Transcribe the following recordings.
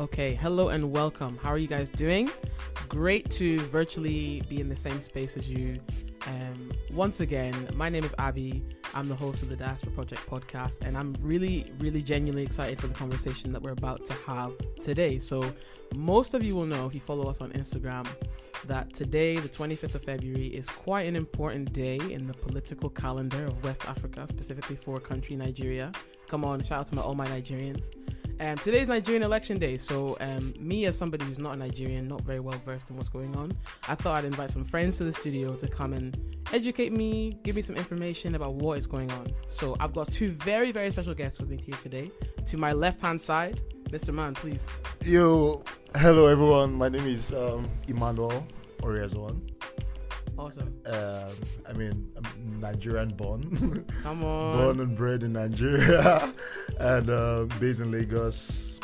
Okay, hello and welcome. How are you guys doing? Great to virtually be in the same space as you. Once again, my name is Abby. I'm the host of the Diaspora Project podcast, and I'm really, really genuinely excited for the conversation that we're about to have today. So most of you will know, if you follow us on Instagram, that today, the 25th of February, is quite an important day in the political calendar of West Africa, specifically for country Nigeria. Come on, shout out to all my Nigerians. Today's Nigerian Election Day, so me as somebody who's not a Nigerian, not very well versed in what's going on, I thought I'd invite some friends to the studio to come and educate me, give me some information about what is going on. So I've got two very, very special guests with me here today. To my left-hand side, Mr. Man, please. Yo, hello everyone. My name is Emmanuel Oriazwan. Awesome. I'm Nigerian born. Come on. Born and bred in Nigeria and based in Lagos.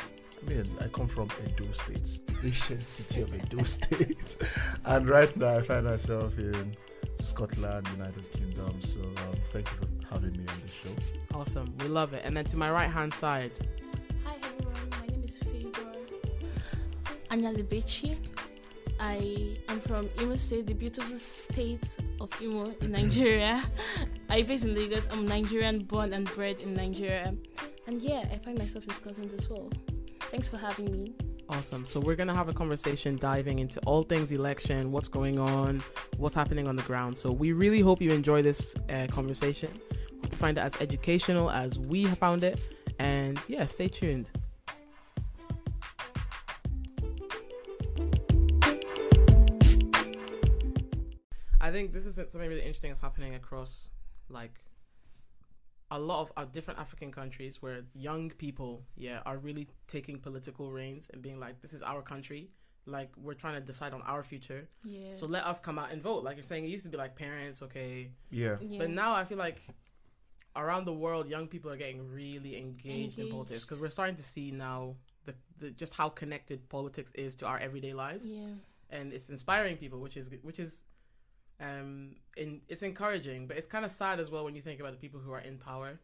I come from Edo State, the ancient city of Edo State. And right now I find myself in Scotland, United Kingdom. So thank you for having me on the show. Awesome. We love it. And then to my right-hand side. Hi everyone, my name is Favour Anyalibechi. I am from Imo State, the beautiful state of Imo in Nigeria. I based in Lagos. I'm Nigerian born and bred in Nigeria. And yeah, I find myself in Scotland as well. Thanks for having me. Awesome. So we're going to have a conversation diving into all things election, what's going on, what's happening on the ground. So we really hope you enjoy this conversation. Hope you find it as educational as we have found it. And yeah, stay tuned. I think this is something really interesting that's happening across a lot of different African countries where young people, are really taking political reins and being like, this is our country. Like, we're trying to decide on our future. Yeah. So let us come out and vote. Like you're saying, it used to be like parents, okay. Yeah. But now I feel like around the world, young people are getting really engaged in politics because we're starting to see now the just how connected politics is to our everyday lives. Yeah. And it's inspiring people, which is it's encouraging, but it's kind of sad as well when you think about the people who are in power.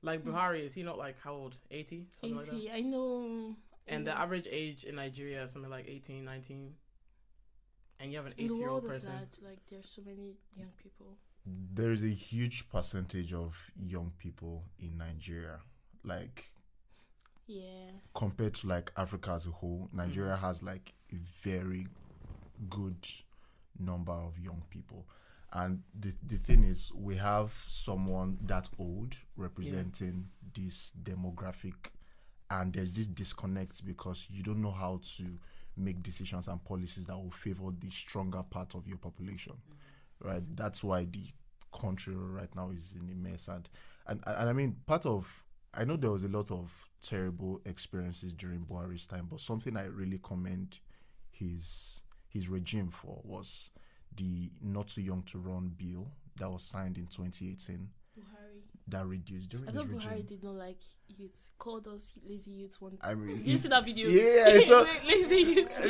Like Buhari, is he not like how old? 80? 80, like that? I know. And the average age in Nigeria is something like 18, 19. And you have an 80-year-old person. There's so many young people. There is a huge percentage of young people in Nigeria. Compared to Africa as a whole, Nigeria has a very good number of young people. And the thing is, we have someone that old representing this demographic, and there's this disconnect because you don't know how to make decisions and policies that will favor the stronger part of your population, right? That's why the country right now is in a mess. And I mean, I know there was a lot of terrible experiences during Buhari's time, but something I really commend his regime for was the Not Too Young to Run bill that was signed in 2018. Buhari. That reduced during his I thought regime. Buhari did not like youths. Called us lazy youths one I mean, you see that video? Yeah, I saw. Lazy youths.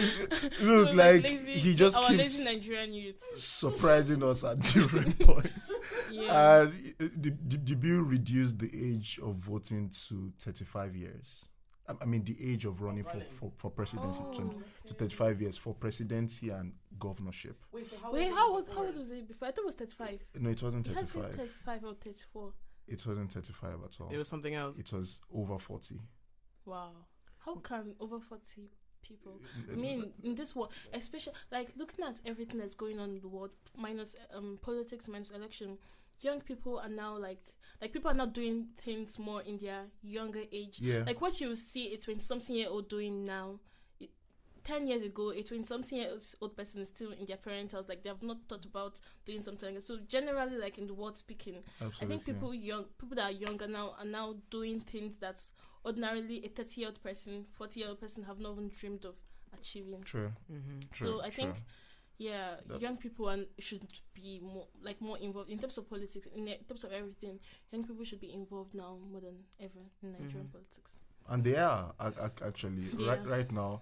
Look, he just keeps lazy Nigerian youths surprising us at different points. Yeah. And the bill reduced the age of voting to 35 years. I mean, the age of running for presidency to 35 years for presidency and governorship. How old was it before? I thought it was 35. No, it wasn't 35. It has been 35 or 34. It wasn't 35 at all. It was something else. It was over 40. Wow. How can over 40 people? I mean, in this world, especially looking at everything that's going on in the world, minus politics, minus election, young people are now people are now doing things more in their younger age. Yeah. What you see a 20-something-year-old doing now, 10 years ago, a 20-something-year-old person is still in their parents' house. They have not thought about doing something like that. So generally, in the world speaking, absolutely. I think people that are young are now doing things that's ordinarily a 30-year-old person, 40-year-old person have not even dreamed of achieving. True. Mm-hmm. So I think. Yeah, young people should be more involved in terms of politics, in terms of everything. Young people should be involved now more than ever in Nigerian politics. And they are actually right now.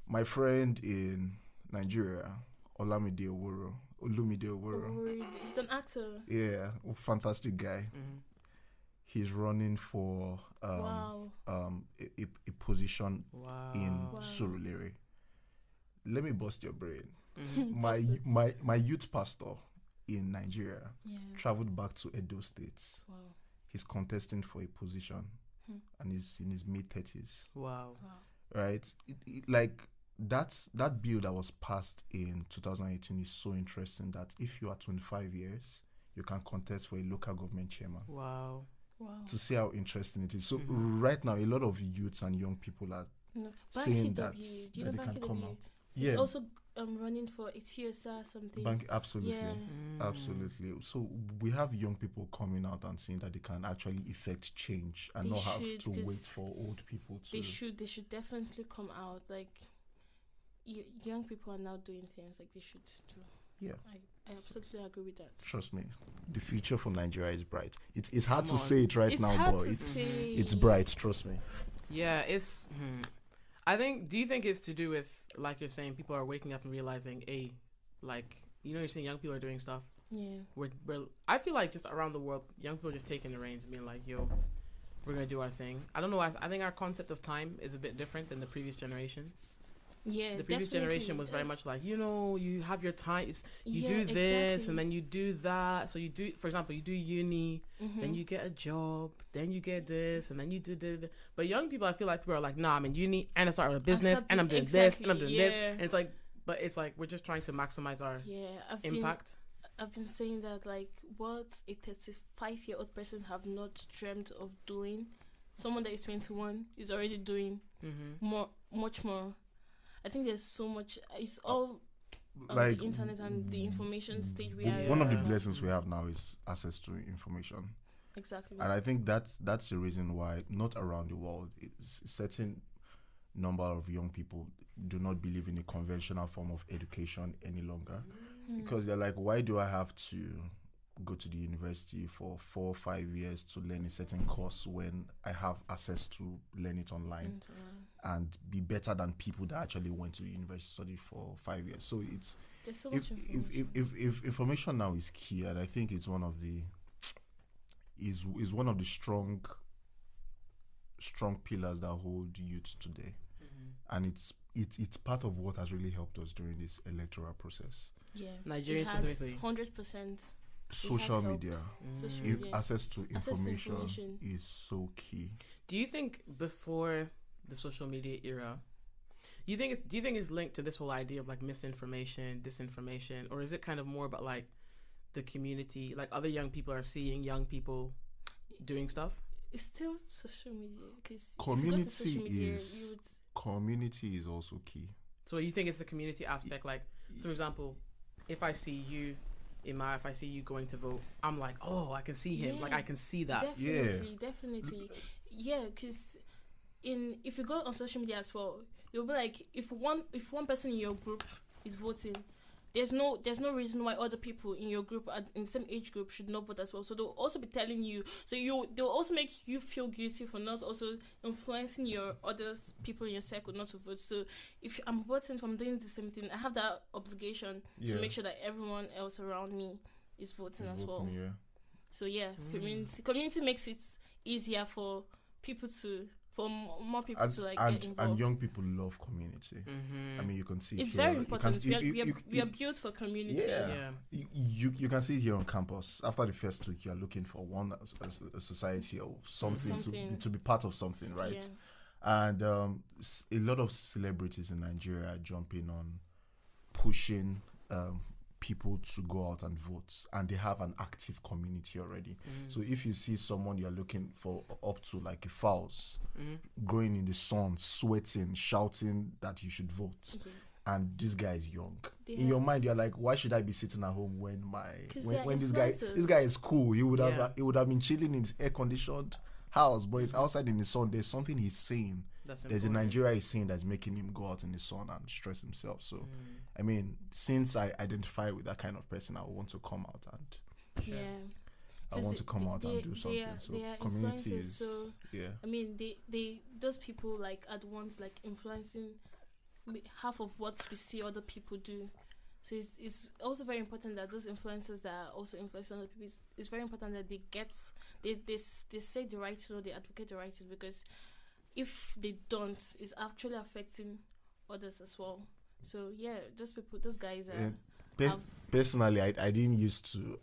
My friend in Nigeria, Olumide Oworo. He's an actor. Yeah, fantastic guy. He's running for a position in Wow. Surulere. Let me bust your brain. Mhm. Bust it. My youth pastor in Nigeria Yeah. traveled back to Edo State. Wow. He's contesting for a position, and he's in his mid-30s. Wow. Wow. Right? Like that bill that was passed in 2018 is so interesting that if you are 25 years, you can contest for a local government chairman. Wow. Wow. To see how interesting it is. So right now, a lot of youths and young people are No. saying that, Do you that know they can come BankKW? out. He's Yeah, also running for a TSR something. absolutely. Yeah. Absolutely. So we have young people coming out and saying that they can actually effect change and They not have should, to wait 'cause for old people to. They should definitely come out. Like, young people are now doing things like they should do. Yeah. I absolutely agree with that. Trust me, the future for Nigeria is bright. It's hard Come to on. say it right It's now, hard but to it's say. bright. Trust me. Yeah, it's. I think. Do you think it's to do with, like you're saying, people are waking up and realizing, hey, like, you know, you're saying young people are doing stuff. Yeah. We're I feel like just around the world, young people are just taking the reins and being like, yo, we're gonna do our thing. I don't know. I think our concept of time is a bit different than the previous generation. Yeah. The previous generation was very much like, you know, you have your time. You Yeah, do this exactly. and then you do that. So you do, for example, you do uni, then you get a job, then you get this, and then you do this. But young people, I feel like people are like, nah, I'm in uni and I started a business and I'm doing this and I'm doing this. And it's like, but it's like we're just trying to maximize our impact. I've been saying that, like, what a 35-year-old person have not dreamt of doing, someone that is 21 is already doing much more. I think there's so much. It's all Like the internet and the information stage we are. one of the in. blessings we have now is access to information. Exactly. And I think that's the reason why not around the world, certain number of young people do not believe in a conventional form of education any longer, because they're like, why do I have to go to the university for 4 or 5 years to learn a certain course when I have access to learn it online and be better than people that actually went to the university to study for 5 years? So it's There's so much information. if information now is key, and I think it's one of the is one of the strong pillars that hold youth today, and it's part of what has really helped us during this electoral process. Yeah, Nigeria it has specifically. 100%. Social helped. media, Social if media. access to information information. is so key. Do you think before the social media era, do you think it's linked to this whole idea of like misinformation, disinformation, or is it kind of more about like the community, like other young people are seeing young people doing stuff? It's still social media, because Community is also key. So you think it's the community aspect, like, so for example, if I see you, Emma, if I see you going to vote, I'm like, oh, I can see him, Yeah, like I can see that. Definitely. Yeah, because if you go on social media as well, you'll be like, if one person in your group is voting, there's no reason why other people in your group in the same age group should not vote as well. So they'll also be telling you. So they'll also make you feel guilty for not also influencing your other people in your circle not to vote. So if I'm voting, if I'm doing the same thing, I have that obligation to make sure that everyone else around me is voting as well. Yeah. So yeah, community makes it easier for people for more people to like get involved. And young people love community. I mean, you can see it's here. very important. We are built for community. Yeah. You can see it here on campus. After the first week, you are looking for a society or something. To be part of something, right? Yeah. And a lot of celebrities in Nigeria are jumping on pushing people to go out and vote, and they have an active community already. So if you see someone you're looking for up to, like a fowls, going in the sun, sweating, shouting that you should vote, and this guy is young, in your mind you're like, why should I be sitting at home when this guy is cool? He would have been chilling in his air conditioned house, but he's outside in the sun. There's something he's saying. There's a Nigeria he's saying that's making him go out in the sun and stress himself. So I mean, since I identify with that kind of person, I want to come out and I want to come out and do something. So community is I mean, they those people like at once like influencing half of what we see other people do. So it's also very important that those influencers that are also influencing other people, it's very important that they say the right thing or they advocate the right thing, because if they don't, it's actually affecting others as well. So yeah, those guys personally, I didn't used to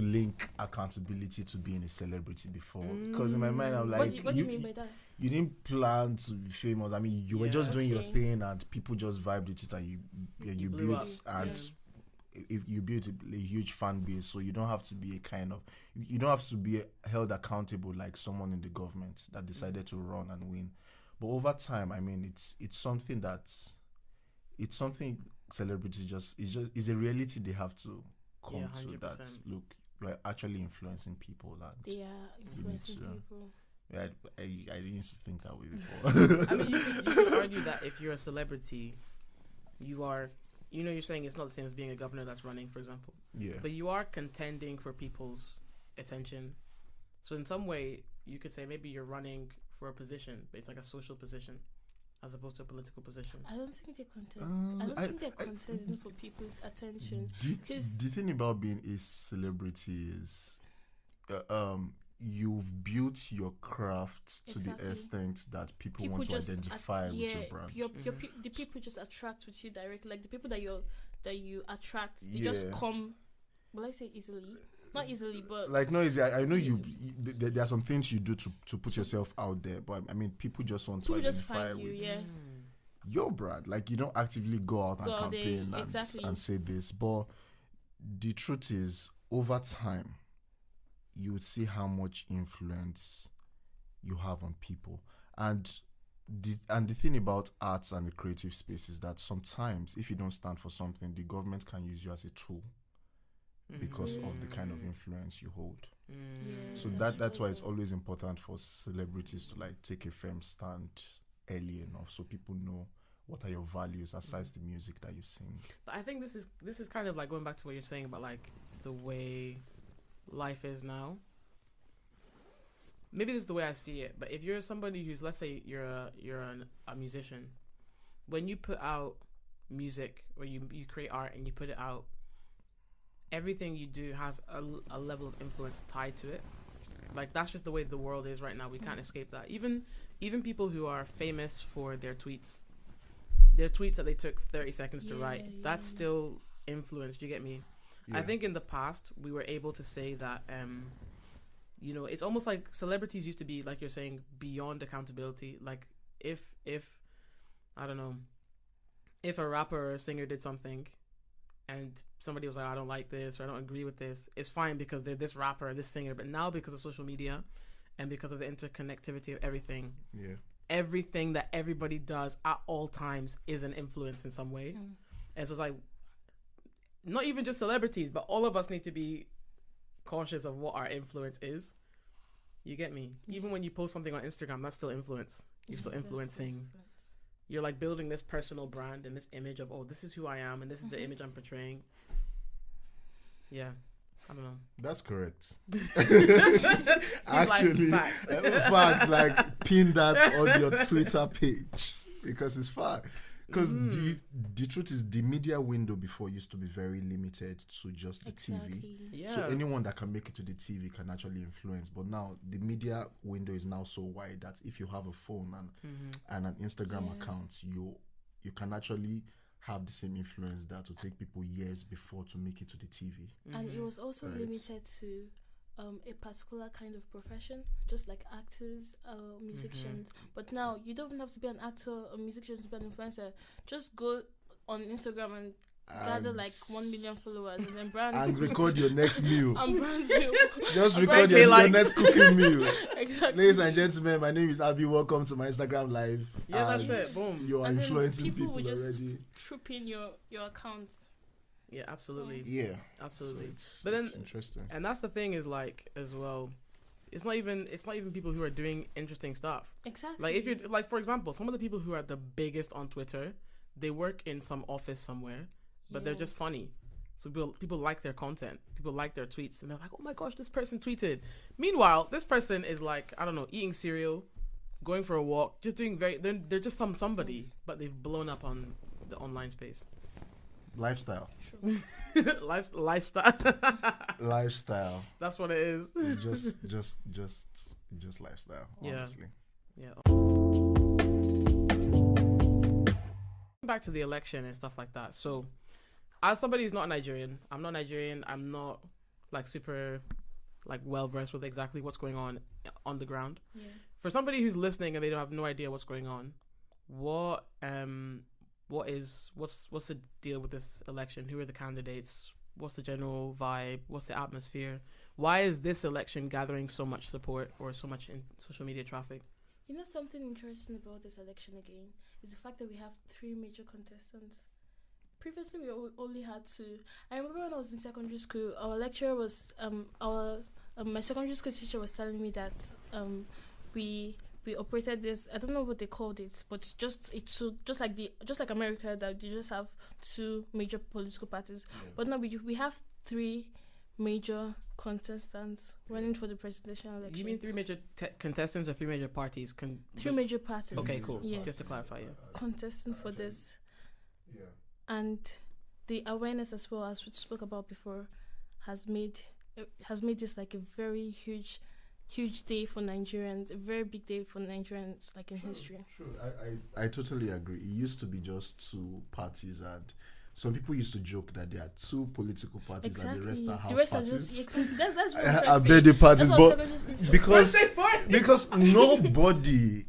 link accountability to being a celebrity before, because in my mind I'm like, what do you mean by that? You didn't plan to be famous. I mean, you were just doing your thing, and people just vibed with it, and you built if you built a huge fan base. So you don't have to be held accountable like someone in the government that decided to run and win. But over time, I mean, it's something celebrities is a reality they have to come to. That look, you're actually influencing people, and they are influencing people. Yeah, I didn't used to think that way before. I mean, you could argue that if you're a celebrity, you are, you're saying it's not the same as being a governor that's running, for example. Yeah. But you are contending for people's attention. So in some way, you could say maybe you're running for a position, but it's like a social position, as opposed to a political position. I don't think they're contending. I don't think they're contending for people's attention. The thing about being a celebrity is, you've built your craft to the extent that people want to identify with your brand. The people just attract with you directly. Like the people that you attract, they just come. Will I say easily? Not easily, but like not easy. I know there are some things you do to put yourself out there, but I mean, people just want to identify with your brand. Like you don't actively go out and campaign and say this, but the truth is, over time, you would see how much influence you have on people. And the thing about arts and the creative space is that sometimes if you don't stand for something, the government can use you as a tool because of the kind of influence you hold. So that's why it's always important for celebrities to like take a firm stand early enough so people know what are your values aside the music that you sing. But I think this is kind of like going back to what you're saying about like the way life is now. Maybe this is the way I see it, but if you're somebody who's, let's say you're a musician, when you put out music or you create art and you put it out, everything you do has a level of influence tied to it. Like that's just the way the world is right now. We can't escape that. Even people who are famous for their tweets that they took 30 seconds to write, that's still influence. Do you get me? I think in the past we were able to say that it's almost like celebrities used to be, like you're saying, beyond accountability. Like if I don't know, if a rapper or a singer did something and somebody was like, I don't like this or I don't agree with this, it's fine because they're this rapper or this singer. But now because of social media and because of the interconnectivity of everything, everything that everybody does at all times is an influence in some way. And so it's like, not even just celebrities, but all of us need to be cautious of what our influence is. You get me? Even when you post something on Instagram, that's still influence. You're still influencing. You're like building this personal brand and this image of, oh, this is who I am and this is the image I'm portraying. Yeah. I don't know. That's correct. Actually, fact, like pin that on your Twitter page because it's fun. Because the truth is, the media window before used to be very limited to just the TV. Yeah. So anyone that can make it to the TV can actually influence. But now the media window is now so wide that if you have a phone and an Instagram account, you can actually have the same influence that will take people years before to make it to the TV. And it was also limited to a particular kind of profession, just like actors, musicians. But now you don't even have to be an actor or musician to be an influencer. Just go on Instagram and gather like 1 million followers and then and record your next meal. And brands you. Just record your next cooking meal. Exactly. Ladies and gentlemen, my name is Abby. Welcome to my Instagram live. Yeah, that's it. Boom. You are influencing people will just already. troop in your accounts. Yeah, absolutely. So, absolutely. So but then, it's interesting. And that's the thing is like as well. It's not even people who are doing interesting stuff. Exactly. Like if you're like, for example, some of the people who are the biggest on Twitter, they work in some office somewhere, but they're just funny. So people like their content. People like their tweets, and they're like, oh my gosh, this person tweeted. Meanwhile, this person is like, I don't know, eating cereal, going for a walk, just doing they're just somebody, but they've blown up on the online space. lifestyle. Lifestyle. Lifestyle. That's what it is. Just lifestyle. Yeah. Honestly. Yeah. Back to the election and stuff like that. So, as somebody who's not Nigerian, I'm not Nigerian. I'm not like super like well versed with exactly what's going on the ground. Yeah. For somebody who's listening and they don't have no idea what's going on, what's the deal with this election? Who are the candidates? What's the general vibe? What's the atmosphere? Why is this election gathering so much support or so much in social media traffic? You know something interesting about this election again is the fact that we have 3 major contestants. Previously, we only had 2. I remember when I was in secondary school, our lecturer was my secondary school teacher was telling me that we operated this. I don't know what they called it, but just like America, that you just have 2 major political parties. Yeah. But no, we have 3 major contestants running for the presidential election. You mean 3 major contestants or 3 major parties? 3 major parties. Okay, cool. Yeah. Just to clarify, yeah. Contesting for this. Yeah. And the awareness, as well as we spoke about before, has made this like a very huge day for Nigerians, a very big day for Nigerians, like in history. Sure, I totally agree. It used to be just 2 parties, and some people used to joke that there are 2 political parties and the rest are house parties. That's what I bet the parties, but because nobody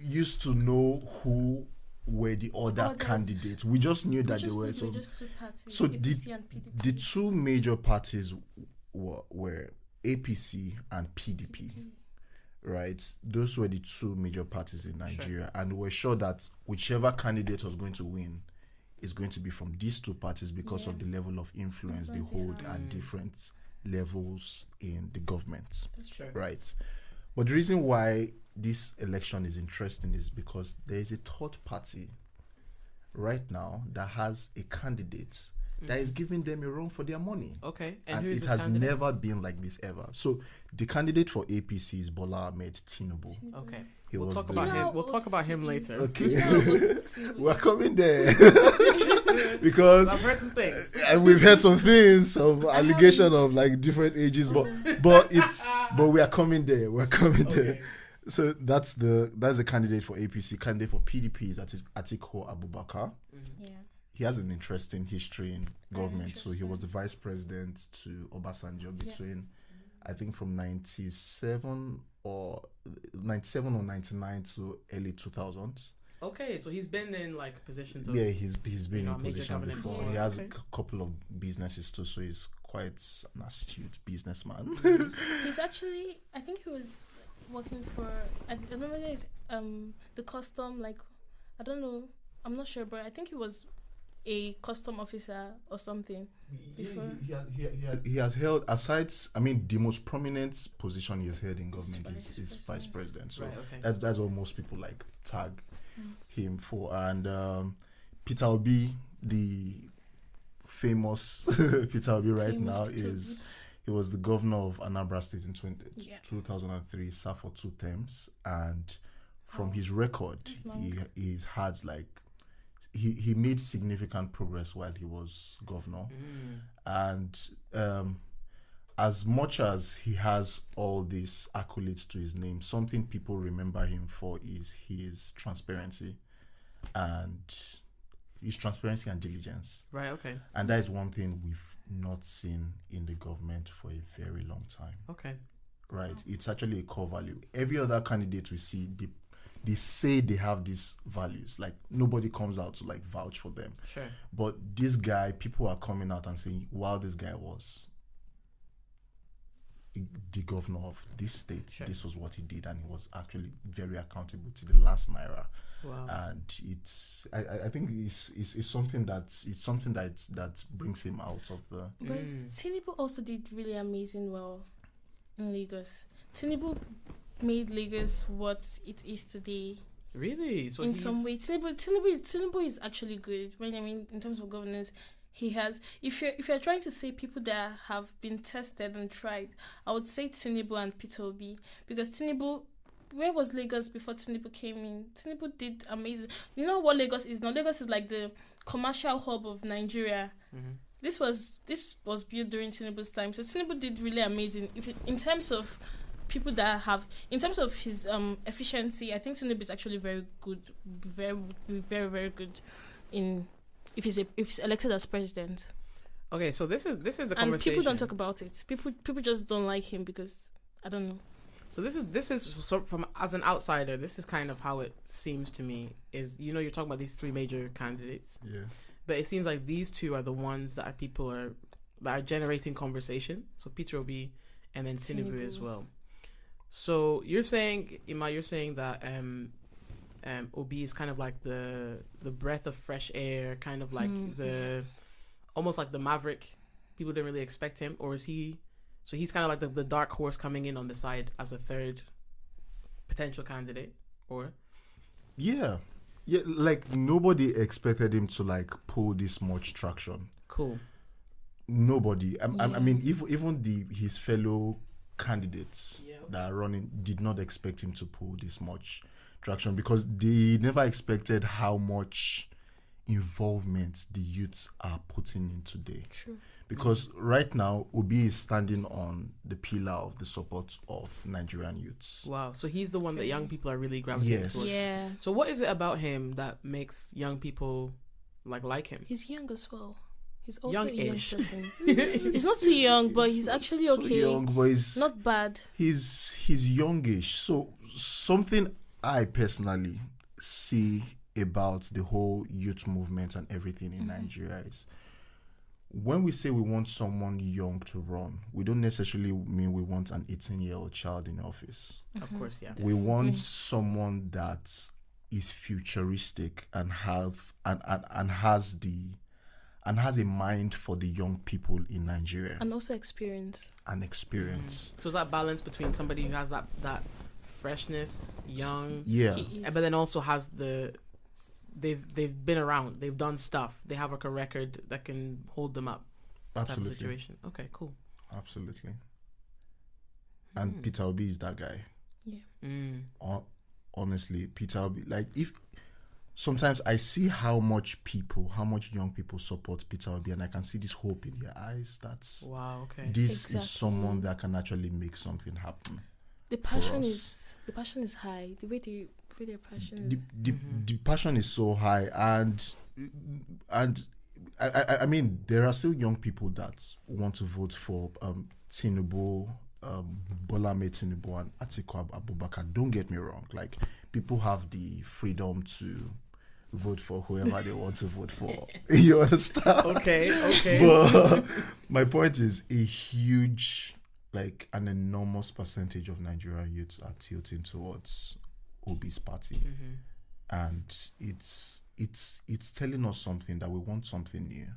used to know who were the other candidates. We just knew that they were. So just 2 parties, so APC and PDP. The 2 major parties were APC and PDP. Right? Those were the 2 major parties in Nigeria. Sure. And we're sure that whichever candidate was going to win is going to be from these 2 parties because of the level of influence they hold at different levels in the government. That's true. Right? But the reason why this election is interesting is because there is a 3rd party right now that has a candidate that is giving them a run for their money. Okay. And it has never been like this ever. So the candidate for APC is Bola Ahmed Tinubu. Okay. We'll talk about him. We'll talk about him later. Okay. We're coming there. Because I've heard some things. We've heard some things, some allegation of like different ages, but we are coming there. We're coming there. So that's the candidate for APC. Candidate for PDP is Atiku Abubakar. Yeah. He has an interesting history in government. So he was the vice president to Obasanjo between, I think, from 97 or 99 to early 2000s. Okay, so he's been in like positions of... Yeah, he's been in position before. Yeah. He has a couple of businesses too, so he's quite an astute businessman. He's actually, I think he was working for, I don't know whether it's the custom, like, I don't know, I'm not sure, but I think he was a custom officer or something before. He has held, aside, I mean, the most prominent position he has held in government is vice president. So that's what most people like tag him for. And Peter Obi, the famous Peter Obi now, he was the governor of Anambra State in 2003, served for 2 terms, and from his record, he's had like, he made significant progress while he was governor. And as much as he has all these accolades to his name, something people remember him for is his transparency and diligence. Right, okay. And that is one thing we've not seen in the government for a very long time. Okay. Right? It's actually a core value. Every other candidate we see, they say they have these values. Like, nobody comes out to like vouch for them. Sure. But this guy, people are coming out and saying, wow, this guy was the governor of this state. Sure. This was what he did, and he was actually very accountable to the last naira. Wow. And I think it's something that brings him out of the. But Tinubu also did really amazing well in Lagos. Tinubu made Lagos what it is today. Really? So in some way, Tinubu is actually good. Right? I mean, in terms of governance, he has. If you're trying to say people that have been tested and tried, I would say Tinubu and Peter Obi, because Tinubu. Where was Lagos before Tinubu came in? Tinubu did amazing. You know what Lagos is now? Lagos is like the commercial hub of Nigeria. Mm-hmm. This was built during Tinubu's time. So Tinubu did really amazing. In terms of people that have, in terms of his efficiency, I think Tinubu is actually very good, very, very, very good if he's elected as president. Okay, so this is the And conversation. people don't talk about it. People just don't like him because I don't know. So this is so from as an outsider, this is kind of how it seems to me. Is you're talking about these three major candidates, Yeah. but it seems like these two are the ones that are generating conversation. So Peter Obi and then Tinubu as well. So you're saying, Ima, that Obi is kind of like the breath of fresh air, kind of like almost like the maverick. People didn't really expect him, or is he? So he's kind of like the dark horse coming in on the side as a third potential candidate, or? Yeah, like nobody expected him to like pull this much traction. Cool. Nobody. I mean, even his fellow candidates that are running did not expect him to pull this much traction because they never expected how much involvement the youths are putting in today. True. Because right now, Obi is standing on the pillar of the support of Nigerian youths. Wow. So he's the one that young people are really gravitating towards. Yeah. So what is it about him that makes young people like him? He's young as well. He's also a young Young-ish. person. He's not too young, but he's actually okay. So young, but he's not bad. He's youngish. So something I personally see about the whole youth movement and everything in Nigeria is when we say we want someone young to run, we don't necessarily mean we want an 18-year-old child in office. Of course, yeah. We want someone that is futuristic and has a mind for the young people in Nigeria. And also experience. So is that balance between somebody who has that freshness, young, Yeah. but then also has they've been around, they've done stuff, they have like a record that can hold them up. Absolutely. Type of situation. Okay, cool. Absolutely. And Peter Obi is that guy. Yeah. Honestly, Peter Obi, like if sometimes I see how much young people support Peter Obi, and I can see this hope in their eyes. That's wow. Okay. This is someone that can actually make something happen. The passion is high. The way they're passionate. The passion is so high, and I mean there are still young people that want to vote for Tinubu, Bola Ahmed Tinubu and Atiku Abubakar. Don't get me wrong. Like people have the freedom to vote for whoever they want to vote for. You understand? Okay. But my point is a huge, like an enormous percentage of Nigerian youths are tilting towards Obi's party. And it's telling us something, that we want something new.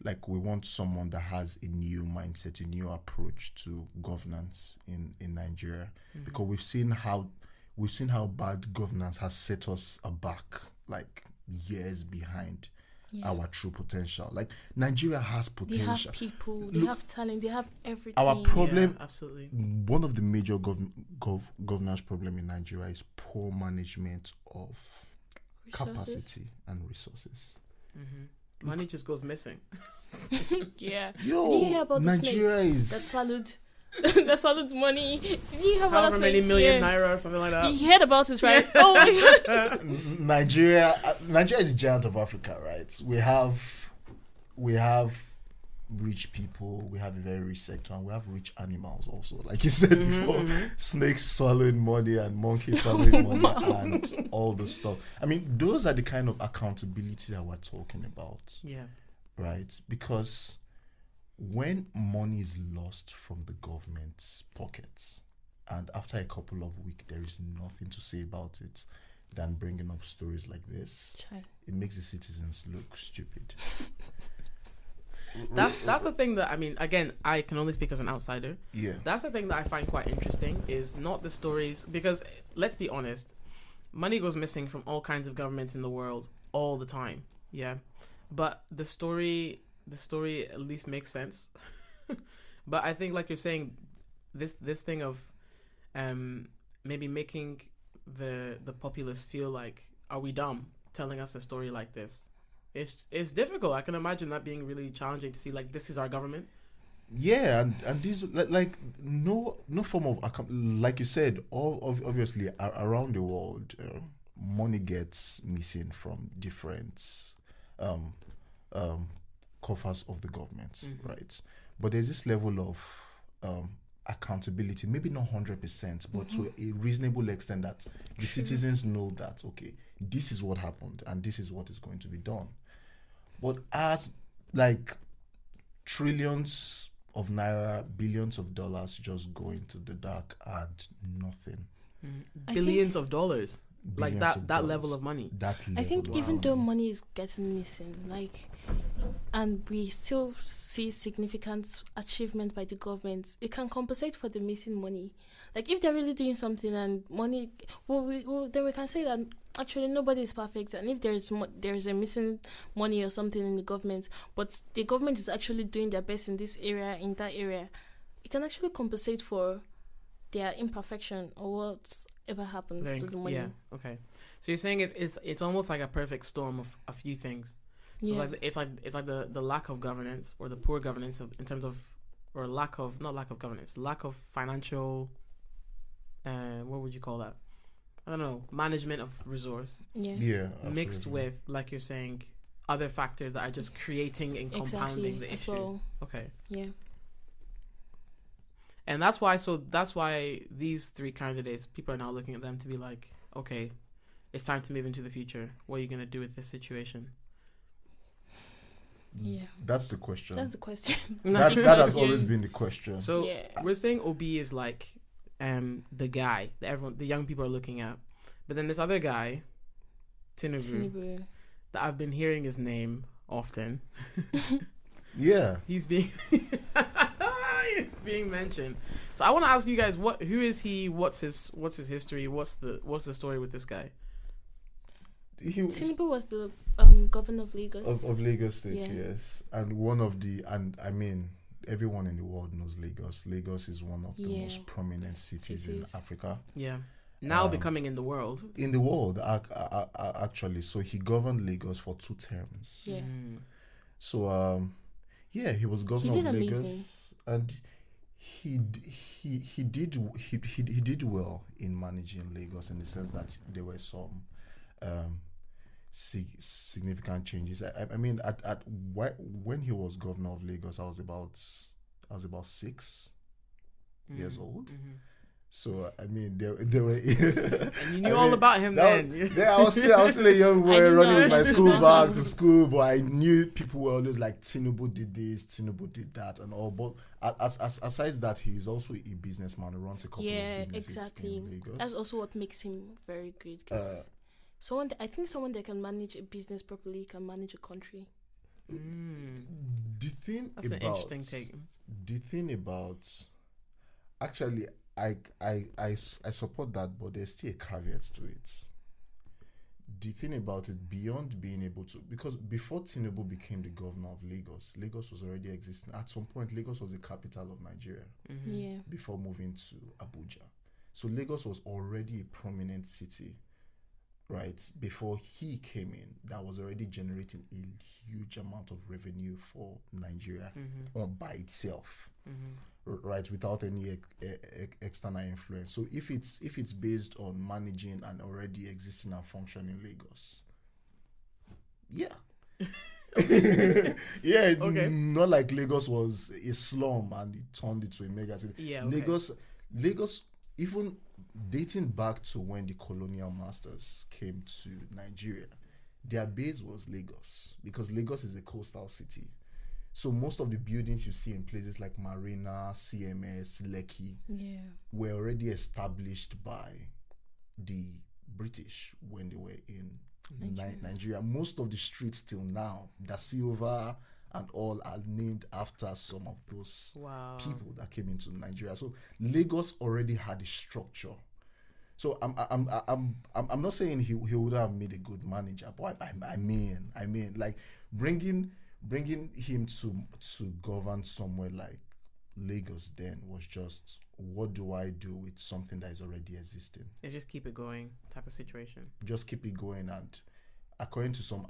Like we want someone that has a new mindset, a new approach to governance in Nigeria. Because we've seen how bad governance has set us aback, like years behind our true potential. Like Nigeria has potential. They have people, they have talent, they have everything. Our problem, absolutely. One of the major governance problem in Nigeria is poor management of capacity and resources. Money just goes missing. Yeah. Yo, Did you hear about Nigeria the snake is that swallowed money? Did you hear about However many million naira or something like that. You heard about it, right? Oh my god. Nigeria is the giant of Africa, right? We have rich people, we have a very rich sector, and we have rich animals also. Like you said before, snakes swallowing money and monkeys swallowing money and all the stuff. I mean, those are the kind of accountability that we're talking about. Yeah. Right? Because when money is lost from the government's pockets, and after a couple of weeks there is nothing to say about it than bringing up stories like this, it makes the citizens look stupid. That's the thing that, I mean, again, I can only speak as an outsider. Yeah. That's the thing that I find quite interesting, is not the stories, because let's be honest, money goes missing from all kinds of governments in the world all the time. Yeah. But the story at least makes sense. But I think, like you're saying, this thing of maybe making the populace feel like, are we dumb telling us a story like this? it's difficult. I can imagine that being really challenging to see, like, this is our government. Yeah, and these like no form of like you said, obviously around the world, money gets missing from different um, coffers of the government, right? But there's this level of accountability, maybe not 100%, but to a reasonable extent that the citizens know that, okay, this is what happened and this is what is going to be done. But as like trillions of naira, billions of dollars just go into the dark and nothing. Billions of dollars. Like Billions of that dollars. level of money. I think even though money is getting missing, like, and we still see significant achievement by the government, it can compensate for the missing money. Like, if they're really doing something and money, then we can say that actually nobody is perfect, and if there's a missing money or something in the government, but the government is actually doing their best in this area, in that area, it can actually compensate for their imperfection or whatever happens to the money. Yeah. Okay. So you're saying it's almost like a perfect storm of a few things. So it's like the lack of governance or the poor governance in terms of, or lack of financial, what would you call that? I don't know, management of resource. Yeah. Mixed Absolutely. with, like you're saying, other factors that are just creating and compounding the issue. Well. Okay. Yeah. And that's why these three candidates, people are now looking at them to be like, okay, it's time to move into the future. What are you going to do with this situation? Yeah. That's the question. That's the question. that has always been the question. So we're saying Obi is like the guy that the young people are looking at. But then this other guy, Tinubu, that I've been hearing his name often. Yeah. He's being being mentioned. So I want to ask you guys, who is he? What's his history? What's the story with this guy? Tinubu was the governor of Lagos. Of Lagos State, yes. And I mean, everyone in the world knows Lagos. Lagos is one of the most prominent cities in Africa. Yeah. Now becoming in the world. In the world, actually. So he governed Lagos for 2 terms. Yeah. So, he was governor of Lagos. Amazing. And he did well in managing Lagos, in the sense that there were some significant changes. I mean, when he was governor of Lagos, I was about 6 years old. So I mean, there were. And you knew all about him then. I was still a young boy running with my school bag to school, but I knew people were always like, Tinubu did this, Tinubu did that, and all. But aside that, he is also a businessman who runs a couple of businesses in Lagos. That's also what makes him very good. Because I think someone that can manage a business properly can manage a country. That's an interesting take. The thing about, actually, I support that, but there's still a caveat to it. The thing about it, beyond being able to, because before Tinubu became the governor of Lagos, Lagos was already existing. At some point, Lagos was the capital of Nigeria. Before moving to Abuja. So Lagos was already a prominent city, right? Before he came in, that was already generating a huge amount of revenue for Nigeria by itself. Right, without any external influence. So if it's based on managing and already existing and functioning Lagos, not like Lagos was a slum and it turned into a mega city. Lagos, even dating back to when the colonial masters came to Nigeria, their base was Lagos, because Lagos is a coastal city. So most of the buildings you see in places like Marina, CMS, Lekki were already established by the British when they were in Nigeria. Most of the streets till now, Da Silva and all, are named after some of those people that came into Nigeria. So Lagos already had a structure. So I'm not saying he would have made a good manager, but I mean like bringing him to govern somewhere like Lagos then was just, what do I do with something that is already existing? It's just keep it going type of situation. Just keep it going, and according to some,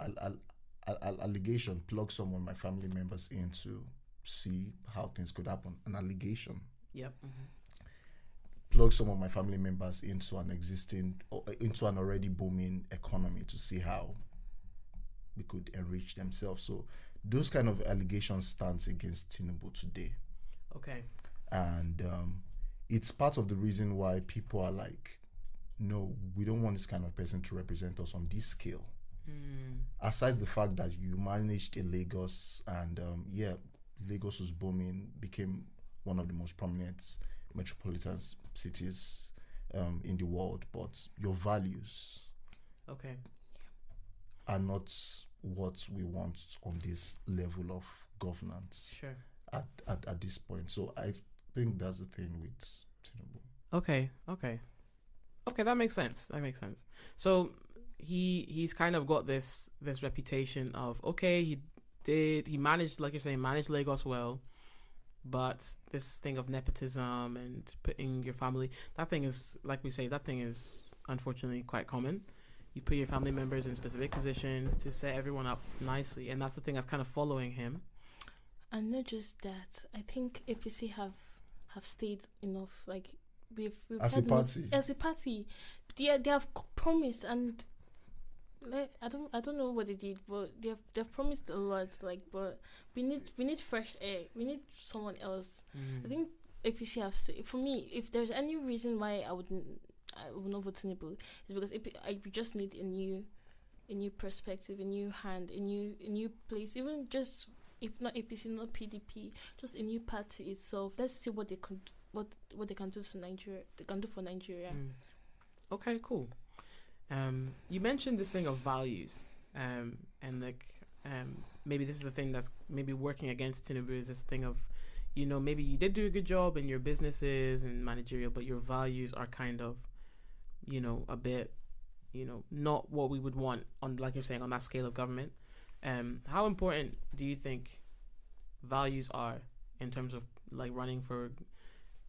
allegation, plug some of my family members in to see how things could happen. An allegation. Yep. Plug some of my family members into an already booming economy to see how they could enrich themselves. So those kind of allegations stands against Tinubu today. Okay. And it's part of the reason why people are like, no, we don't want this kind of person to represent us on this scale. Aside the fact that you managed a Lagos, and Lagos was booming, became one of the most prominent metropolitan cities in the world, but your values are not what we want on this level of governance. Sure. At this point. So I think that's the thing with Tinubu. Okay, that makes sense. So he's kind of got this reputation of, he managed, like you're saying, managed Lagos well, but this thing of nepotism and putting your family, that thing is, like we say, that thing is unfortunately quite common. You put your family members in specific positions to set everyone up nicely, and that's the thing that's kind of following him. And not just that, I think APC have stayed enough. Like we've as a party. They have promised, and I don't know what they did, but they've promised a lot. Like, but we need fresh air. We need someone else. I think APC have stayed. For me, if there's any reason why I would not vote Tinubu, is because we just need a new perspective, a new hand, a new place. Even just, if not APC, not PDP, just a new party itself. Let's see what they can do to Nigeria. They can do for Nigeria. Okay, cool. You mentioned this thing of values, and maybe this is the thing that's maybe working against Tinubu, is this thing of, maybe you did do a good job in your businesses and managerial, but your values are kind of, a bit, not what we would want on, like you're saying, on that scale of government. How important do you think values are in terms of like running for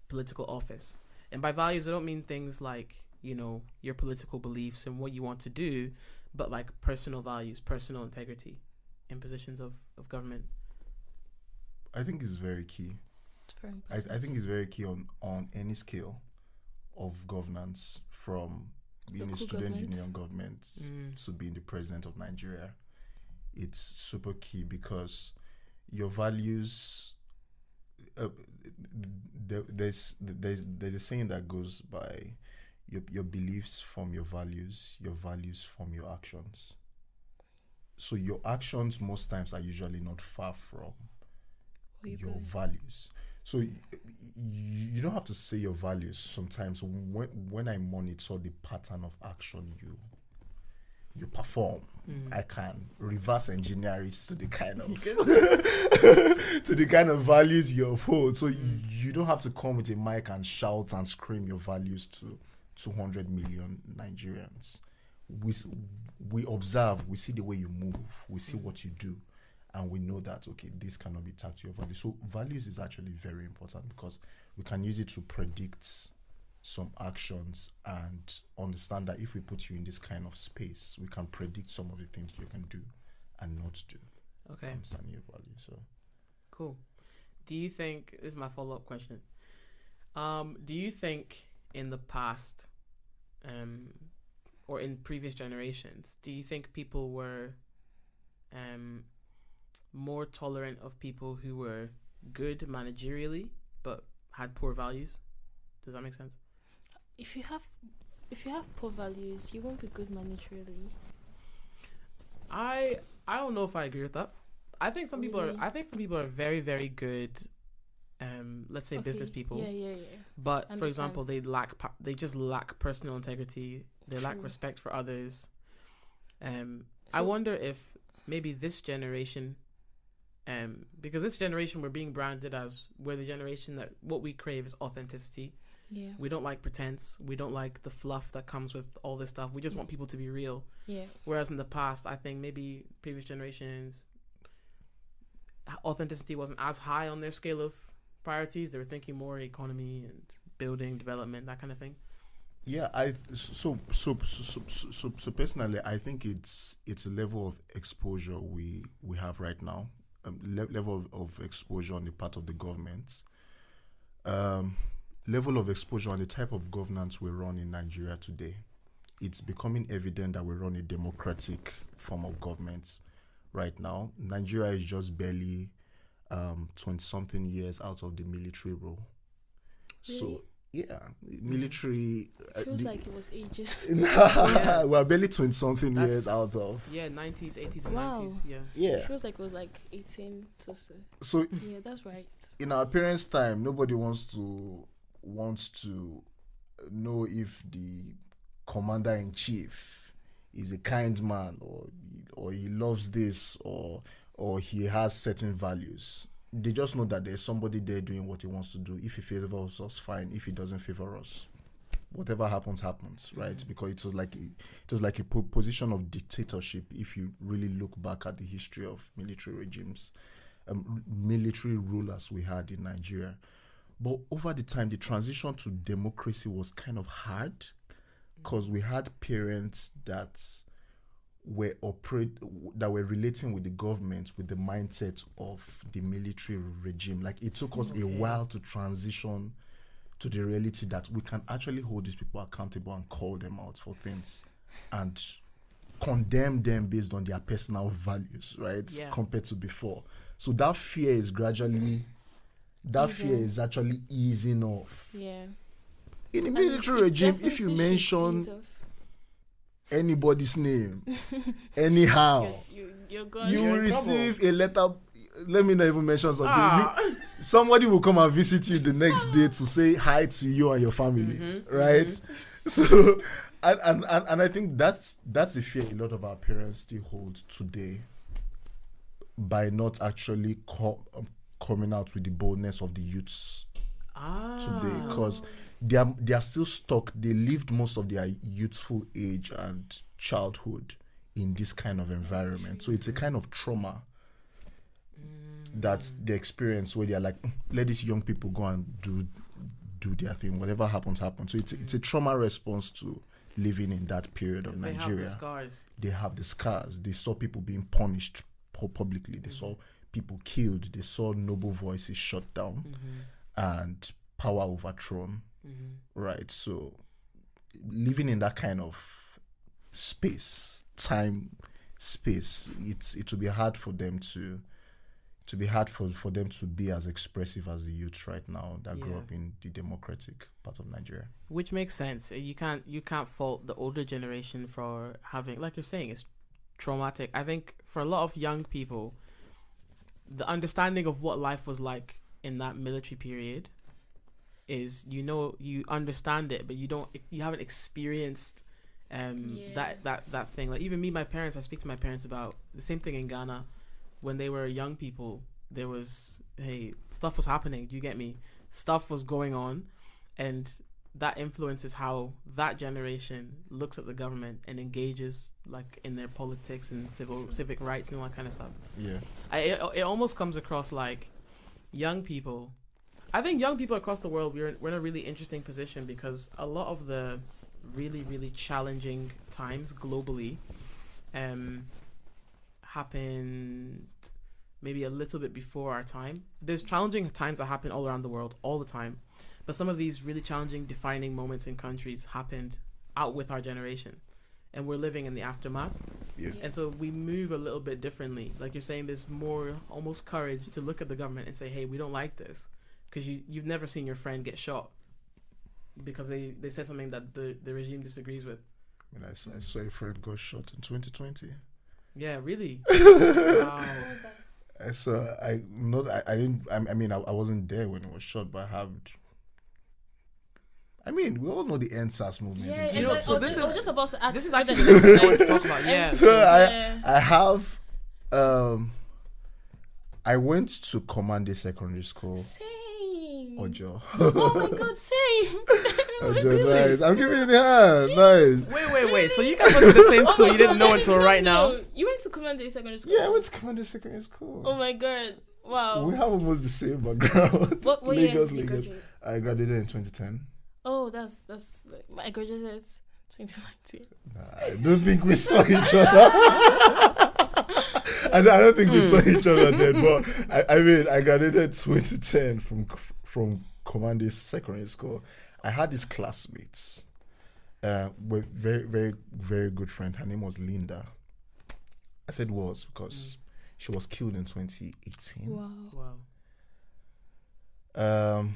political office? And by values, I don't mean things like, your political beliefs and what you want to do, but like personal values, personal integrity in positions of government. I think it's very key. It's very important. I think it's very key on any scale of governance, from being a student union government to being the president of Nigeria. It's super key because your values, there's a saying that goes by, your beliefs form your values form your actions. So your actions most times are usually not far from your values. So you don't have to say your values. Sometimes when I monitor the pattern of action you perform, I can reverse engineer it to the kind of to the kind of values you uphold. So you don't have to come with a mic and shout and scream your values to 200 million Nigerians. We observe, we see the way you move, we see what you do, and we know that, okay, this cannot be tagged to your values. So values is actually very important because we can use it to predict some actions and understand that if we put you in this kind of space, we can predict some of the things you can do and not do. Okay. Understand your values. So cool. Do you think, this is my follow-up question, do you think in the past or in previous generations, do you think people were more tolerant of people who were good managerially but had poor values? Does that make sense? If you have poor values, you won't be good managerially. I don't know if I agree with that. I think some people are very, very good. Let's say business people. Yeah. But for example, they just lack personal integrity. They lack respect for others. I wonder if maybe this generation, because this generation we're being branded as, we're the generation that what we crave is authenticity. Yeah. We don't like pretense. We don't like the fluff that comes with all this stuff. We just want people to be real. Yeah. Whereas in the past, I think maybe previous generations, authenticity wasn't as high on their scale of priorities. They were thinking more economy and building, development, that kind of thing. Yeah, so personally, I think it's a level of exposure we have right now, level of exposure on the part of the government, level of exposure on the type of governance we run in Nigeria today. It's becoming evident that we run a democratic form of government right now. Nigeria is just barely 20-something years out of the military rule. Really? So yeah, military. It feels like it was ages. We're barely 20-something years out of. Yeah, 90s, 80s, and Wow. 90s. Yeah. Yeah. It feels like it was like 18 to so. So Yeah, that's right. in our parents' time, nobody wants to know if the commander-in-chief is a kind man or he loves this or he has certain values. They just know that there's somebody there doing what he wants to do. If he favors us, fine. If he doesn't favor us, whatever happens, right? Because it was like a position of dictatorship. If you really look back at the history of military regimes, military rulers we had in Nigeria. But over the time, the transition to democracy was kind of hard because we had parents that were relating with the government with the mindset of the military regime. Like it took us a while to transition to the reality that we can actually hold these people accountable and call them out for things and condemn them based on their personal values, right? Yeah. Compared to before. So that fear is actually easing off. Yeah. In a military regime, if you mention anybody's name, anyhow, you're gone. you will receive a letter. Let me not even mention something. Somebody will come and visit you the next day to say hi to you and your family, right? Mm-hmm. So, and I think that's a fear a lot of our parents still hold today by not actually coming out with the boldness of the youths today, because they are still stuck. They lived most of their youthful age and childhood in this kind of environment. So it's a kind of trauma that they experience where they're like, let these young people go and do their thing. Whatever happens. So it's a trauma response to living in that period of Nigeria. They have the scars. They saw people being punished publicly. They saw people killed. They saw noble voices shut down and power overthrown. Right. So living in that kind of space, it will be hard for them to be as expressive as the youth right now that grew up in the democratic part of Nigeria. Which makes sense. You can't fault the older generation for having, like you're saying, it's traumatic. I think for a lot of young people, the understanding of what life was like in that military period is, you understand it, but you haven't experienced that thing. Like even me, my parents, I speak to my parents about the same thing in Ghana. When they were young people, there was, stuff was happening. Do you get me? Stuff was going on, and that influences how that generation looks at the government and engages like in their politics and civic rights and all that kind of stuff. Yeah, it almost comes across like young people. I think young people across the world, we're in a really interesting position because a lot of the really, really challenging times globally happened maybe a little bit before our time. There's challenging times that happen all around the world all the time, but some of these really challenging, defining moments in countries happened out with our generation, and we're living in the aftermath. Yeah. And so we move a little bit differently. Like you're saying, there's more almost courage to look at the government and say, hey, we don't like this, because you've never seen your friend get shot because they said something that the regime disagrees with. I mean, I saw a friend got shot in 2020. Yeah, really? Wow. I wasn't there when it was shot, but we all know the NSAS movement. Yeah, I was just about to ask. This is actually what I want to talk about. Yeah. So I have. I went to Commande Secondary School. Same. Ojo. Oh my God, same. Ojo, nice. I'm giving you the hand. Nice. Wait. So you guys went to the same school? You didn't know until right now? You went to Commande Secondary School? Yeah, I went to Commande Secondary School. Oh my God. Wow. We have almost the same background. What Lagos. year did you graduate? I graduated in 2010. Oh, Oh, that's I graduated 2019. I don't think we saw each other. I don't think we saw each other then. But I mean, I graduated 2010 from Commande Secondary School. I had these classmates. Were very, very, very good friend. Her name was Linda. I said was because she was killed in 2018. Wow.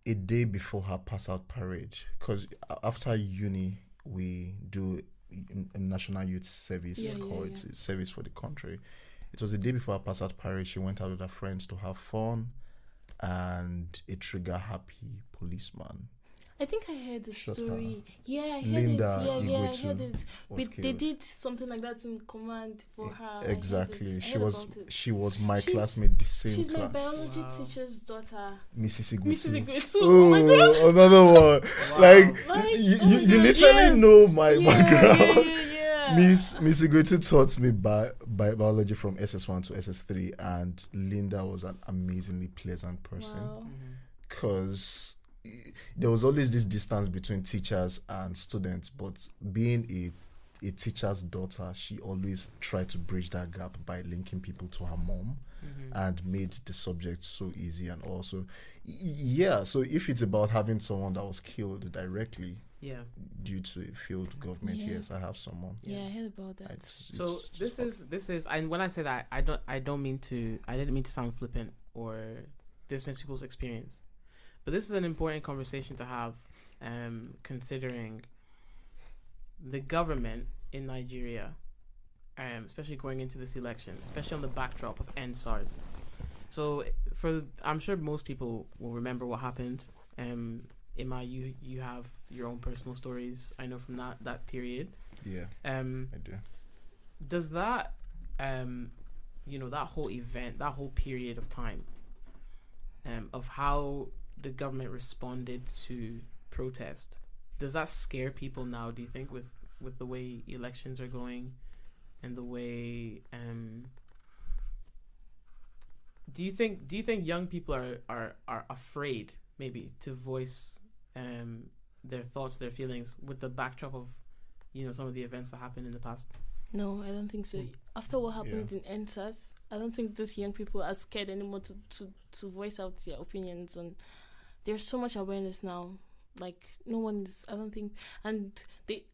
A day before her pass out parade, because after uni we do a national youth service called Service for the Country. It was a day before her pass out parade. She went out with her friends to have fun, and a trigger happy policeman. I think I heard the story. Her. Yeah, I heard Linda it. Yeah, I heard it. But they killed. Did something like that in command for her. Exactly. She was my She's classmate, the same She's class. my biology teacher's daughter. Mrs. Iguetu. Oh my God. Another one. Like you literally know my background. Yeah. Miss Iguetu taught me biology from SS1 to SS3, and Linda was an amazingly pleasant person because there was always this distance between teachers and students, but being a teacher's daughter, she always tried to bridge that gap by linking people to her mom and made the subject so easy. And also, so if it's about having someone that was killed directly due to a failed government, yes, I have someone. Yeah, I heard about that. This is, and when I say that, I didn't mean to sound flippant or dismiss people's experience. But this is an important conversation to have, considering the government in Nigeria, especially going into this election, especially on the backdrop of NSARS. So, I'm sure most people will remember what happened. Emma, you have your own personal stories, I know, from that period. Yeah, I do. Does that, that whole event, that whole period of time, of how the government responded to protest, does that scare people now, do you think, with the way elections are going and the way do you think young people are afraid maybe to voice their thoughts, their feelings, with the backdrop of some of the events that happened in the past? No, I don't think so. After what happened in NSAS, I don't think these young people are scared anymore to voice out their opinions. And there's so much awareness now. Like, no one is, I don't think, and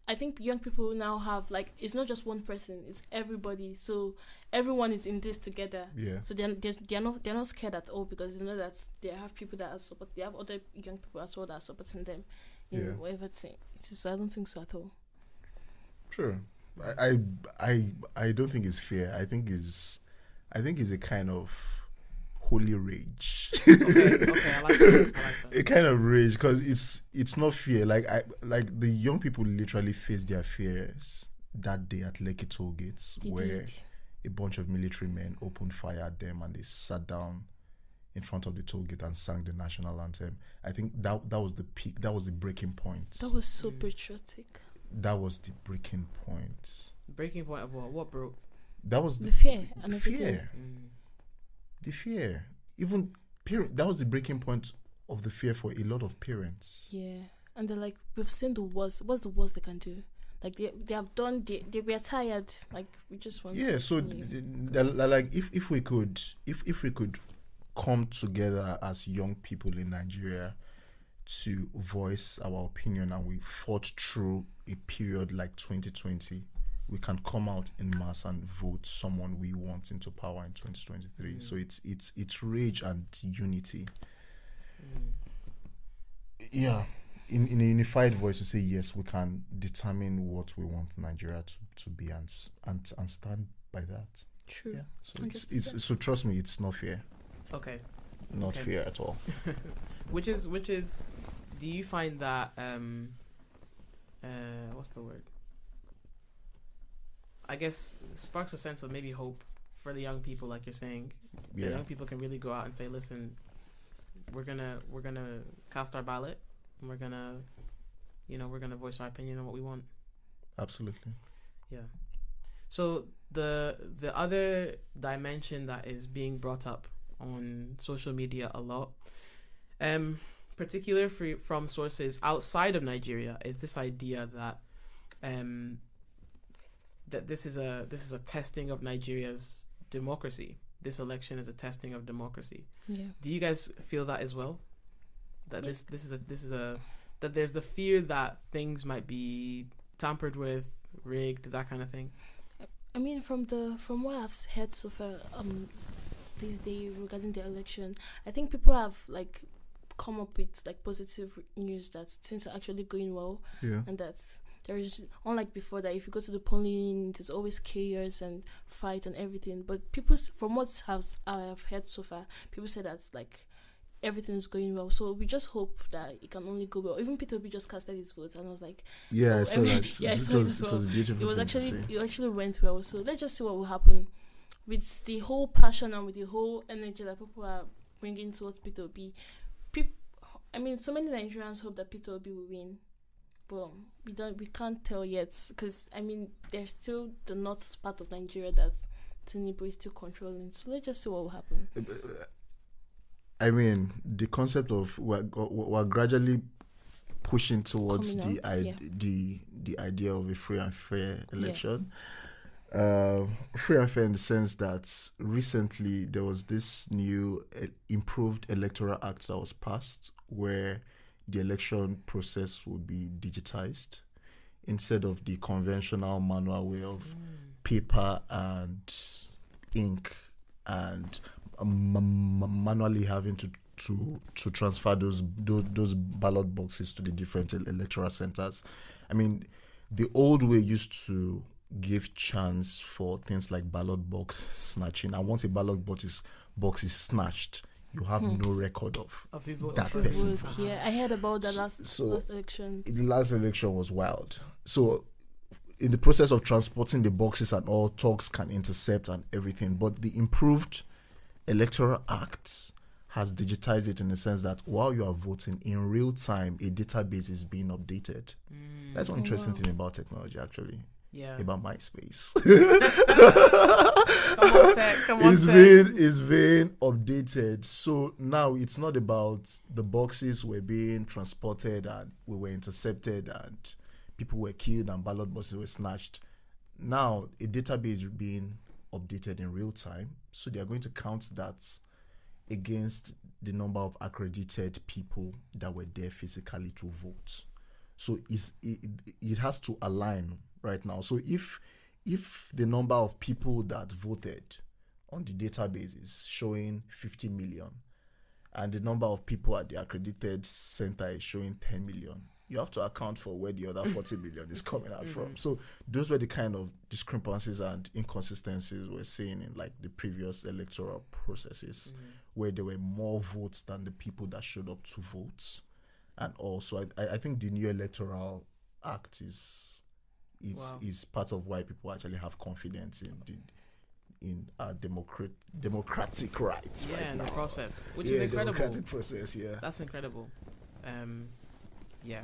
I think young people now have, like, it's not just one person, it's everybody. So everyone is in this together. Yeah. So they're not scared at all, because they know that they have people that are they have other young people as well that are supporting them in whatever thing. So I don't think so at all. Sure. I don't think it's fair. I think it's a kind of holy rage. Okay, I like that. A kind of rage, because it's not fear. Like the young people literally faced their fears that day at Lekki toll gates, where a bunch of military men opened fire at them, and they sat down in front of the toll gate and sang the national anthem. I think that was the peak. That was the breaking point. That was so patriotic. That was the breaking point. Breaking point of what? What broke? That was the fear. The fear. The fear. Even that was the breaking point of the fear for a lot of parents. Yeah. And they're like, we've seen the worst. What's the worst they can do? Like, they have done, they were tired. Like, we just want like, if we could come together as young people in Nigeria to voice our opinion, and we fought through a period like 2020, we can come out in mass and vote someone we want into power in 2023. So it's rage and unity. Yeah, in a unified voice to say, yes, we can determine what we want Nigeria to be, and stand by that. True. Yeah. So it's so trust me, it's not fair. Okay. Not fair at all. Which is do you find that what's the word? I guess sparks a sense of maybe hope for the young people, like you're saying. The young people can really go out and say, listen, we're gonna cast our ballot, and we're gonna voice our opinion on what we want. Absolutely. Yeah. So the other dimension that is being brought up on social media a lot, particularly from sources outside of Nigeria, is this idea that that this is a testing of Nigeria's democracy. This election is a testing of democracy. Yeah. Do you guys feel that as well? That this is a that there's the fear that things might be tampered with, rigged, that kind of thing. I mean, from what I've heard so far, this day regarding the election, I think people have like come up with like positive news that things are actually going well, and that's there is, unlike before, that if you go to the polling unit, it's always chaos and fight and everything. But people, from what I have heard so far, people say that's like everything is going well. So we just hope that it can only go well. Even Peter Obi just casted his vote, and I was like, yeah, oh, so that it was beautiful. It actually went well. So let's just see what will happen with the whole passion and with the whole energy that people are bringing towards Peter Obi. I mean, so many Nigerians hope that Peter Obi will win. Well, we can't tell yet, because I mean there's still the north part of Nigeria that Tinubu is still controlling. So let's just see what will happen. I mean, the concept of we're gradually pushing towards the idea of a free and fair election. Free and fair in the sense that recently there was this new improved electoral act that was passed, where the election process will be digitized instead of the conventional manual way of paper and ink and manually having to transfer those ballot boxes to the different electoral centers. I mean, the old way used to give chance for things like ballot box snatching, and once a ballot box is snatched, you have no record of that person. Yeah, I heard about the last election. The last election was wild. So in the process of transporting the boxes and all, talks can intercept and everything. But the improved electoral acts has digitized it in the sense that while you are voting in real time, a database is being updated. That's one interesting thing about technology, actually. Yeah. About MySpace. Come on, it's being updated. So now it's not about the boxes were being transported and we were intercepted and people were killed and ballot boxes were snatched. Now a database is being updated in real time. So they are going to count that against the number of accredited people that were there physically to vote. So it has to align right now. So if the number of people that voted on the database is showing 50 million and the number of people at the accredited center is showing 10 million, you have to account for where the other 40 million is coming out from. So those were the kind of discrepancies and inconsistencies we're seeing in like the previous electoral processes, where there were more votes than the people that showed up to vote. And also I think the new electoral act is part of why people actually have confidence in our democratic rights. Yeah, right and now. the process, which is incredible. Democratic process, yeah. That's incredible. Yeah.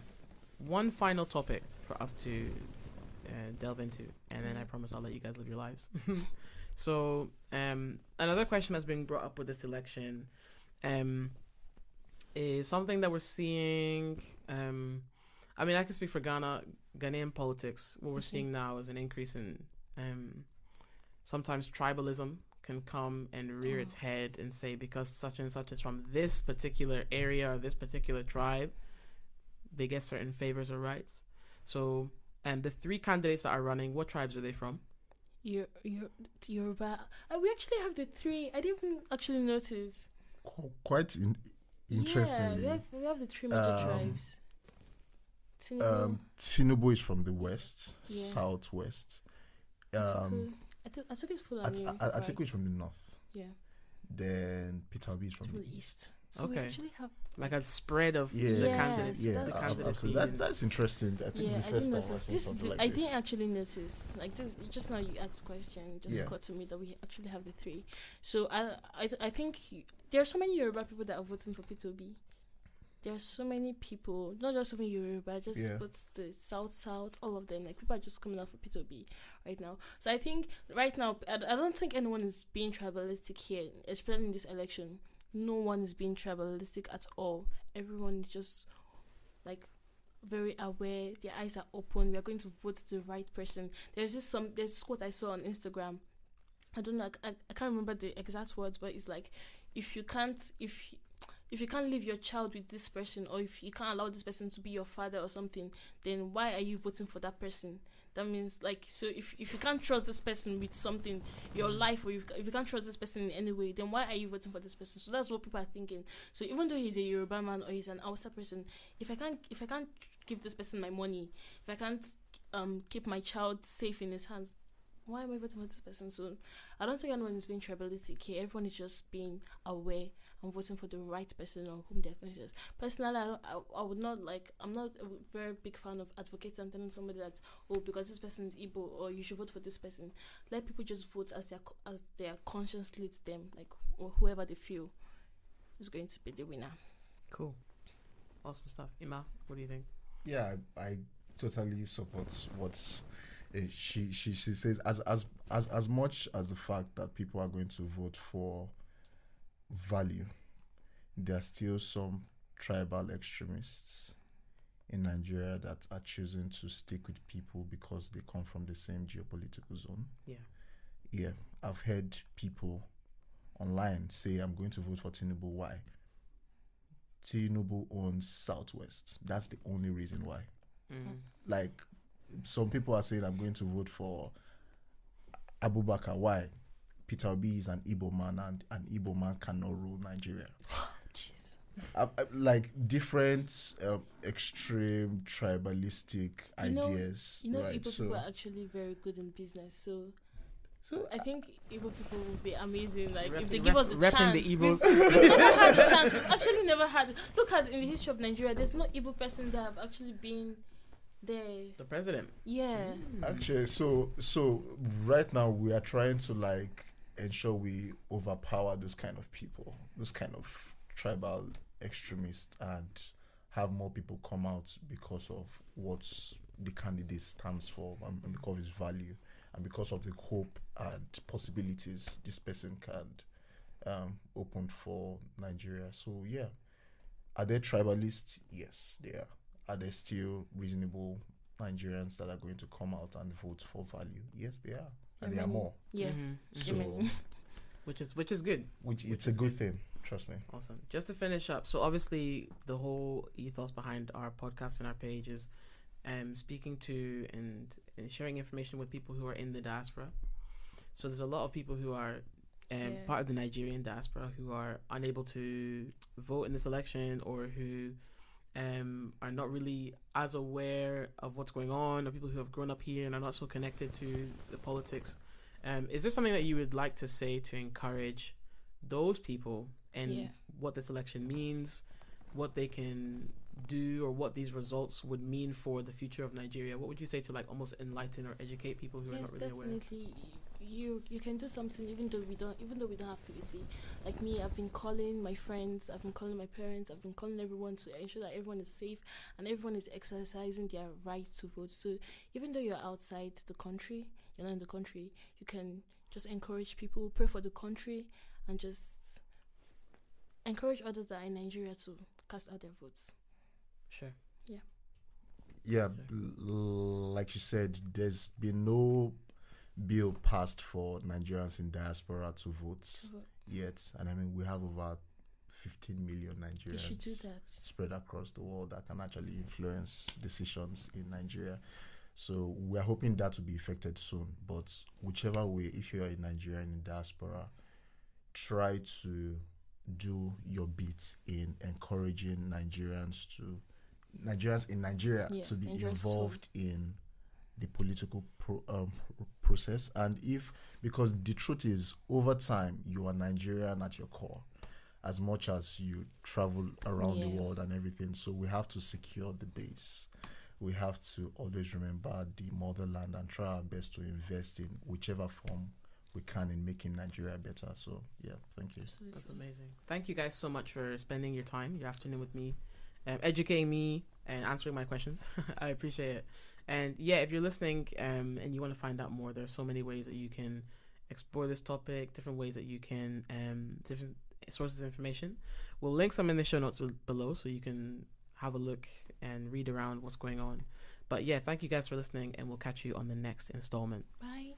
One final topic for us to delve into, and then I promise I'll let you guys live your lives. So, another question that's been brought up with this election is something that we're seeing. I mean, I can speak for Ghanaian politics. What we're seeing now is an increase in sometimes tribalism can come and rear its head and say, because such and such is from this particular area or this particular tribe, they get certain favors or rights. So, and the three candidates that are running, what tribes are they from? Yoruba. We actually have the three. I didn't even actually notice. Quite interestingly. Yeah, we have the three major tribes. Tinubu is from the west, southwest. I took it full. Atiku is from the north. Yeah. Then Peter Obi is from the east. So we actually have like a spread of the candidates. Yeah, that's interesting. I think it's the first time I've seen something like this. I didn't actually notice. Like this, just now you asked a question, it just occurred to me that we actually have the three. So I think there are so many Yoruba people that are voting for Peter Obi. There are so many people, not just even Yoruba, just but the South, all of them. Like people are just coming out for Peter Obi right now. So I think right now, I don't think anyone is being tribalistic here, especially in this election. no one is being tribalistic at all. Everyone is just like very aware. Their eyes are open. We are going to vote the right person. There's this quote I saw on Instagram. I don't know. I can't remember the exact words, but it's like, if you can't leave your child with this person, or if you can't allow this person to be your father or something, then why are you voting for that person? That means, like, so if you can't trust this person with something, your life, or if you can't trust this person in any way, then why are you voting for this person? So that's what people are thinking. So even though he's a Yoruba man or he's an Hausa person, if I can't give this person my money, if I can't keep my child safe in his hands, why am I voting for this person? So I don't think anyone is being tribalistic here. Everyone is just being aware and voting for the right person or whom they're going to choose. Personally, I would not like. I'm not a very big fan of advocating and telling somebody that, oh, because this person is Igbo, or you should vote for this person. Let people just vote as their conscience leads them, like, or whoever they feel is going to be the winner. Cool. Awesome stuff. Ima, what do you think? Yeah, I totally support what she says. As much as the fact that people are going to vote for value, there are still some tribal extremists in Nigeria that are choosing to stick with people because they come from the same geopolitical zone. Yeah, I've heard people online say, I'm going to vote for Tinubu. Why? Tinubu owns Southwest. That's the only reason why. Like, some people are saying, I'm going to vote for Abubakar. Why? Peter Obi is an Igbo man, and an Igbo man cannot rule Nigeria. Jeez. Like different extreme tribalistic ideas. Right? Igbo people are actually very good in business. So I think Igbo people will be amazing. Like, if they give us the chance. The Igbos. We've never had the chance. We've actually never had. Look at in the history of Nigeria. There's no Igbo person that have actually been there. The president. Yeah. Actually, so right now we are trying to like ensure we overpower those kind of people, those kind of tribal extremists, and have more people come out because of what the candidate stands for, and because of his value, and because of the hope and possibilities this person can open for Nigeria. So yeah, are there tribalists? Yes, they are. Are there still reasonable Nigerians that are going to come out and vote for value? Yes, they are, and there are more. Yeah. So, which is good. It's a good thing. Trust me. Awesome. Just to finish up, so obviously the whole ethos behind our podcast and our page is speaking to and sharing information with people who are in the diaspora. So there's a lot of people who are part of the Nigerian diaspora who are unable to vote in this election, or who are not really as aware of what's going on, or people who have grown up here and are not so connected to the politics. Is there something that you would like to say to encourage those people and what this election means, what they can do, or what these results would mean for the future of Nigeria? What would you say to like almost enlighten or educate people who are not really aware? Definitely. You can do something even though we don't have PVC. Like me, I've been calling my friends, I've been calling my parents, I've been calling everyone to ensure that everyone is safe and everyone is exercising their right to vote. So even though you're outside the country, you're not in the country, you can just encourage people, pray for the country, and just encourage others that are in Nigeria to cast out their votes. Sure. Yeah, like you said, there's been no bill passed for Nigerians in diaspora to vote yet, and I mean we have over 15 million Nigerians spread across the world that can actually influence decisions in Nigeria. So we're hoping that will be effected soon. But whichever way, if you're in Nigeria and in diaspora, try to do your bit in encouraging Nigerians in Nigeria to be involved in the political process. And because the truth is, over time, you are Nigerian at your core, as much as you travel around the world and everything. So we have to secure the base. We have to always remember the motherland and try our best to invest in whichever form we can in making Nigeria better. So yeah, thank you. Absolutely. That's amazing. Thank you guys so much for spending your afternoon with me, educating me and answering my questions. I appreciate it. And yeah, if you're listening and you want to find out more, there are so many ways that you can explore this topic, different ways that you can, different sources of information. We'll link some in the show notes below so you can have a look and read around what's going on. But yeah, thank you guys for listening, and we'll catch you on the next installment. Bye.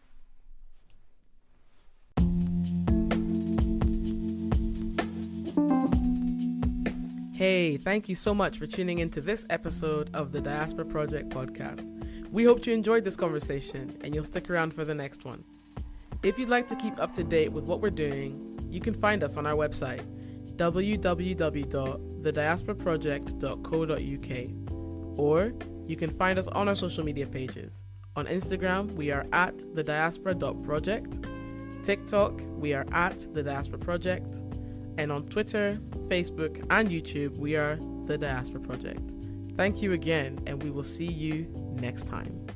Hey, thank you so much for tuning into this episode of the Diaspora Project podcast. We hope you enjoyed this conversation and you'll stick around for the next one. If you'd like to keep up to date with what we're doing, you can find us on our website, www.thediasporaproject.co.uk, or you can find us on our social media pages. On Instagram, we are at thediaspora.project. TikTok, we are at the Diaspora Project. And on Twitter, Facebook, and YouTube, we are the Diaspora Project. Thank you again, and we will see you next time.